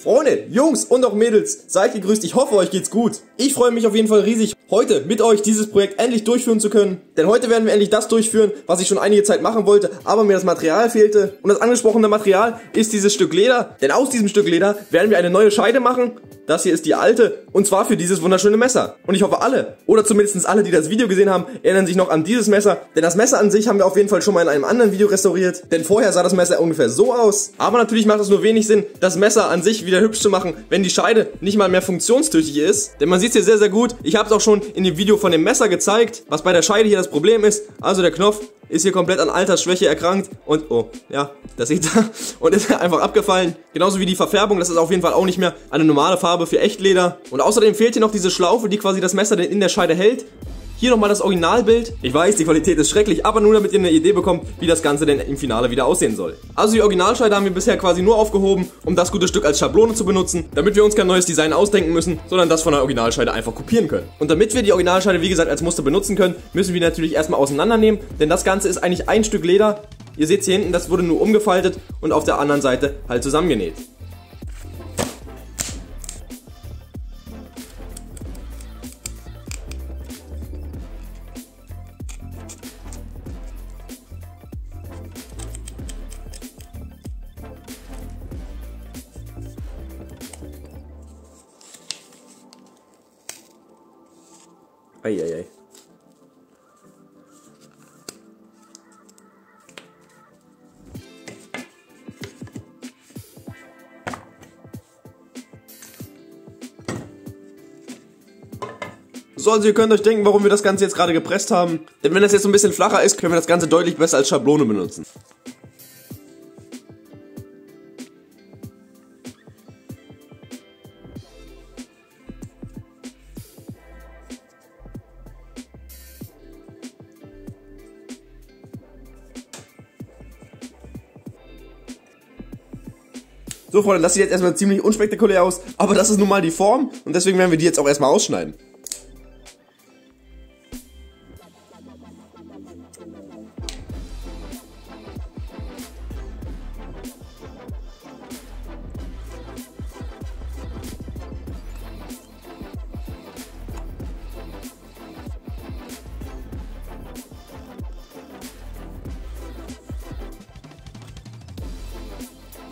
Freunde, Jungs und auch Mädels, seid gegrüßt, ich hoffe euch geht's gut. Ich freue mich auf jeden Fall riesig, heute mit euch dieses Projekt endlich durchführen zu können. Denn heute werden wir endlich das durchführen, was ich schon einige Zeit machen wollte, aber mir das Material fehlte. Und das angesprochene Material ist dieses Stück Leder, denn aus diesem Stück Leder werden wir eine neue Scheide machen. Das hier ist die alte, und zwar für dieses wunderschöne Messer. Und ich hoffe alle, oder zumindest alle, die das Video gesehen haben, erinnern sich noch an dieses Messer. Denn das Messer an sich haben wir auf jeden Fall schon mal in einem anderen Video restauriert. Denn vorher sah das Messer ungefähr so aus. Aber natürlich macht es nur wenig Sinn, das Messer an sich wieder hübsch zu machen, wenn die Scheide nicht mal mehr funktionstüchtig ist. Denn man sieht es hier sehr, sehr gut. Ich habe es auch schon in dem Video von dem Messer gezeigt, was bei der Scheide hier das Problem ist. Also der Knopf ist hier komplett an Altersschwäche erkrankt und, oh, ja, das seht ihr, und ist einfach abgefallen. Genauso wie die Verfärbung, das ist auf jeden Fall auch nicht mehr eine normale Farbe für Echtleder. Und außerdem fehlt hier noch diese Schlaufe, die quasi das Messer in der Scheide hält. Hier nochmal das Originalbild. Ich weiß, die Qualität ist schrecklich, aber nur damit ihr eine Idee bekommt, wie das Ganze denn im Finale wieder aussehen soll. Also die Originalscheide haben wir bisher quasi nur aufgehoben, um das gute Stück als Schablone zu benutzen, damit wir uns kein neues Design ausdenken müssen, sondern das von der Originalscheide einfach kopieren können. Und damit wir die Originalscheide, wie gesagt, als Muster benutzen können, müssen wir die natürlich erstmal auseinandernehmen, denn das Ganze ist eigentlich ein Stück Leder. Ihr seht hier hinten, das wurde nur umgefaltet und auf der anderen Seite halt zusammengenäht. Eieiei. So, also ihr könnt euch denken, warum wir das Ganze jetzt gerade gepresst haben. Denn wenn das jetzt so ein bisschen flacher ist, können wir das Ganze deutlich besser als Schablone benutzen. So Freunde, das sieht jetzt erstmal ziemlich unspektakulär aus, aber das ist nun mal die Form und deswegen werden wir die jetzt auch erstmal ausschneiden.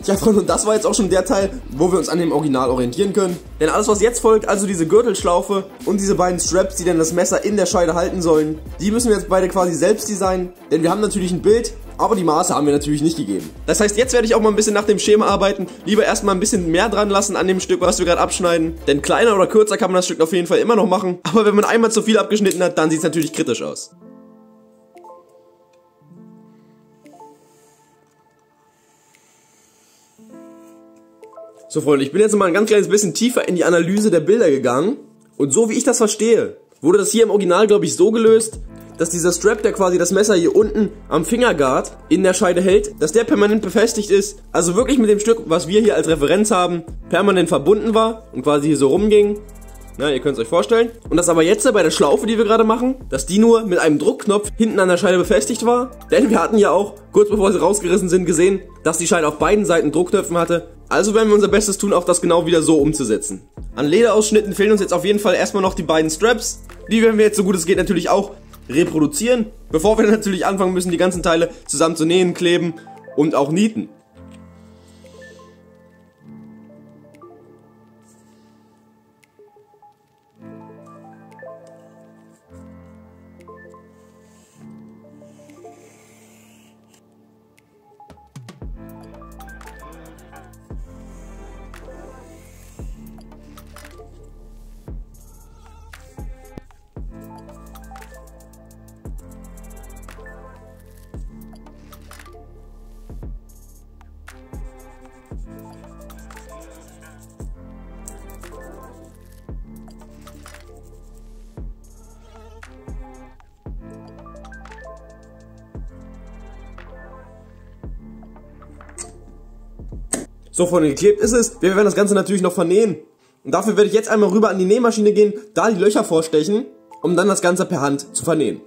Ja Freunde, und das war jetzt auch schon der Teil, wo wir uns an dem Original orientieren können. Denn alles was jetzt folgt, also diese Gürtelschlaufe und diese beiden Straps, die dann das Messer in der Scheide halten sollen, die müssen wir jetzt beide quasi selbst designen. Denn wir haben natürlich ein Bild, aber die Maße haben wir natürlich nicht gegeben. Das heißt, jetzt werde ich auch mal ein bisschen nach dem Schema arbeiten. Lieber erstmal ein bisschen mehr dran lassen an dem Stück, was wir gerade abschneiden. Denn kleiner oder kürzer kann man das Stück auf jeden Fall immer noch machen. Aber wenn man einmal zu viel abgeschnitten hat, dann sieht es natürlich kritisch aus. So Freunde, ich bin jetzt mal ein ganz kleines bisschen tiefer in die Analyse der Bilder gegangen. Und so wie ich das verstehe, wurde das hier im Original, glaube ich, so gelöst, dass dieser Strap, der quasi das Messer hier unten am Fingerguard in der Scheide hält, dass der permanent befestigt ist, also wirklich mit dem Stück, was wir hier als Referenz haben, permanent verbunden war und quasi hier so rumging. Na, ihr könnt es euch vorstellen. Und das aber jetzt bei der Schlaufe, die wir gerade machen, dass die nur mit einem Druckknopf hinten an der Scheide befestigt war. Denn wir hatten ja auch, kurz bevor sie rausgerissen sind, gesehen, dass die Scheide auf beiden Seiten Druckknöpfen hatte. Also werden wir unser Bestes tun, auch das genau wieder so umzusetzen. An Lederausschnitten fehlen uns jetzt auf jeden Fall erstmal noch die beiden Straps. Die werden wir jetzt so gut es geht natürlich auch reproduzieren, bevor wir dann natürlich anfangen müssen, die ganzen Teile zusammen zu nähen, kleben und auch nieten. So Freunde, geklebt ist es. Wir werden das Ganze natürlich noch vernähen. Und dafür werde ich jetzt einmal rüber an die Nähmaschine gehen, da die Löcher vorstechen, um dann das Ganze per Hand zu vernähen.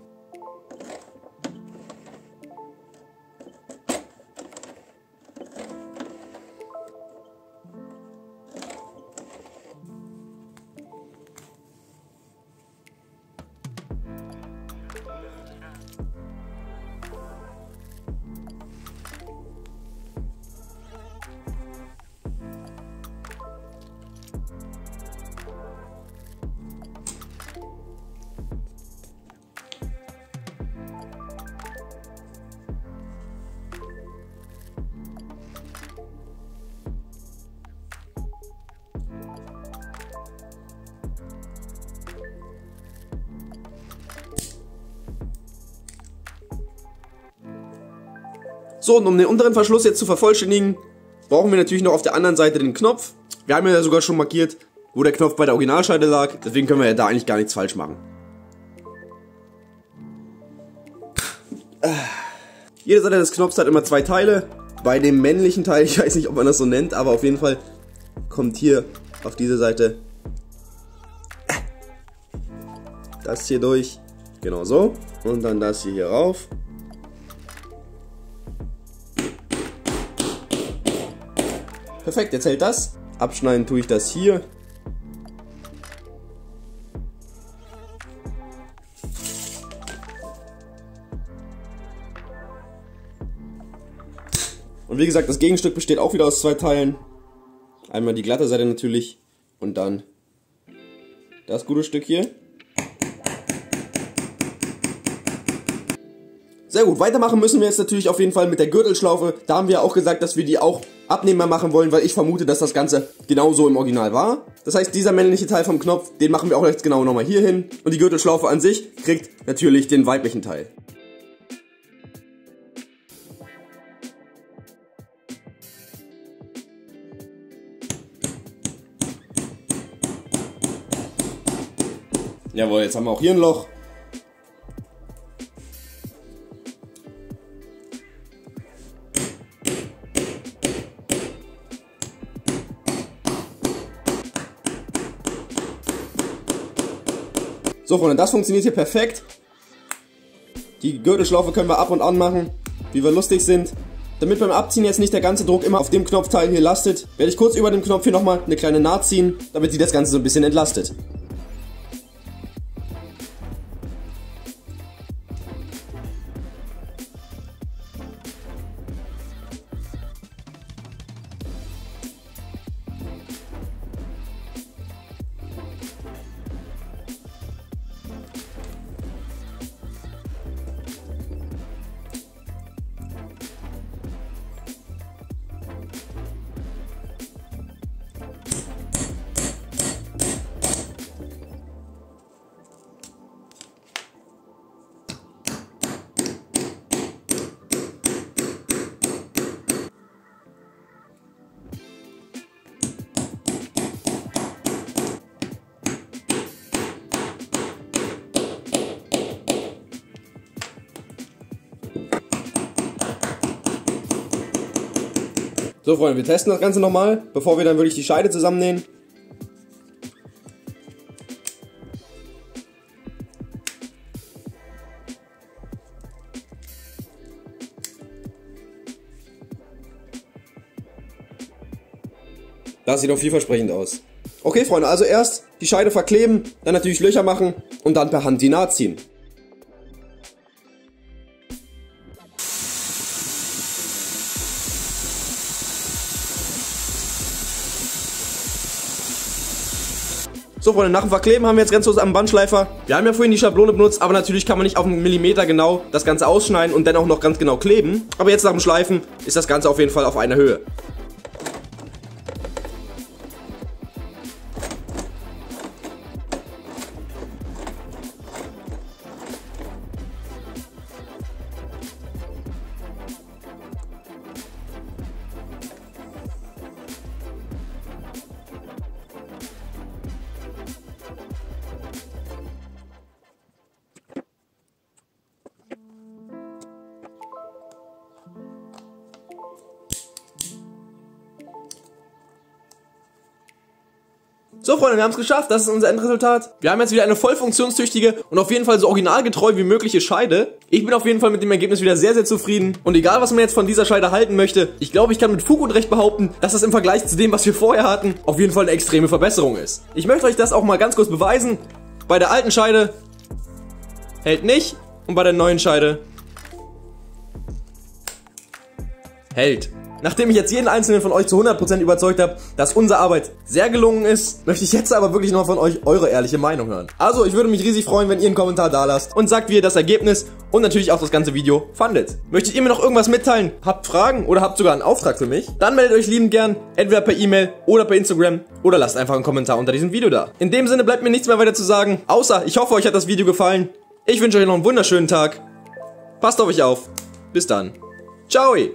So, und um den unteren Verschluss jetzt zu vervollständigen, brauchen wir natürlich noch auf der anderen Seite den Knopf. Wir haben ja sogar schon markiert, wo der Knopf bei der Originalscheide lag. Deswegen können wir ja da eigentlich gar nichts falsch machen. Jede Seite des Knopfs hat immer 2 Teile. Bei dem männlichen Teil, ich weiß nicht, ob man das so nennt, aber auf jeden Fall kommt hier auf diese Seite das hier durch. Genau so. Und dann das hier rauf. Perfekt, jetzt hält das. Abschneiden tue ich das hier. Und wie gesagt, das Gegenstück besteht auch wieder aus 2 Teilen. Einmal die glatte Seite natürlich und dann das gute Stück hier. Sehr gut, weitermachen müssen wir jetzt natürlich auf jeden Fall mit der Gürtelschlaufe. Da haben wir auch gesagt, dass wir die auch abnehmbar machen wollen, weil ich vermute, dass das Ganze genauso im Original war. Das heißt, dieser männliche Teil vom Knopf, den machen wir auch jetzt genau nochmal hier hin. Und die Gürtelschlaufe an sich kriegt natürlich den weiblichen Teil. Jawohl, jetzt haben wir auch hier ein Loch. So Freunde, das funktioniert hier perfekt. Die Gürtelschlaufe können wir ab und an machen, wie wir lustig sind. Damit beim Abziehen jetzt nicht der ganze Druck immer auf dem Knopfteil hier lastet, werde ich kurz über dem Knopf hier nochmal eine kleine Naht ziehen, damit sie das Ganze so ein bisschen entlastet. So Freunde, wir testen das Ganze nochmal, bevor wir dann wirklich die Scheide zusammennähen. Das sieht doch vielversprechend aus. Okay Freunde, also erst die Scheide verkleben, dann natürlich Löcher machen und dann per Hand die Naht ziehen. So Freunde, nach dem Verkleben haben wir jetzt ganz kurz am Bandschleifer. Wir haben ja vorhin die Schablone benutzt, aber natürlich kann man nicht auf einen Millimeter genau das Ganze ausschneiden und dann auch noch ganz genau kleben. Aber jetzt nach dem Schleifen ist das Ganze auf jeden Fall auf einer Höhe. So Freunde, wir haben es geschafft, das ist unser Endresultat. Wir haben jetzt wieder eine voll funktionstüchtige und auf jeden Fall so originalgetreu wie mögliche Scheide. Ich bin auf jeden Fall mit dem Ergebnis wieder sehr, sehr zufrieden. Und egal, was man jetzt von dieser Scheide halten möchte, ich glaube, ich kann mit Fug und Recht behaupten, dass das im Vergleich zu dem, was wir vorher hatten, auf jeden Fall eine extreme Verbesserung ist. Ich möchte euch das auch mal ganz kurz beweisen. Bei der alten Scheide hält nicht und bei der neuen Scheide hält. Nachdem ich jetzt jeden einzelnen von euch zu 100% überzeugt habe, dass unsere Arbeit sehr gelungen ist, möchte ich jetzt aber wirklich noch von euch eure ehrliche Meinung hören. Also, ich würde mich riesig freuen, wenn ihr einen Kommentar da lasst und sagt, wie ihr das Ergebnis und natürlich auch das ganze Video fandet. Möchtet ihr mir noch irgendwas mitteilen? Habt Fragen oder habt sogar einen Auftrag für mich? Dann meldet euch liebend gern, entweder per E-Mail oder per Instagram oder lasst einfach einen Kommentar unter diesem Video da. In dem Sinne bleibt mir nichts mehr weiter zu sagen, außer ich hoffe, euch hat das Video gefallen. Ich wünsche euch noch einen wunderschönen Tag. Passt auf euch auf. Bis dann. Ciao! If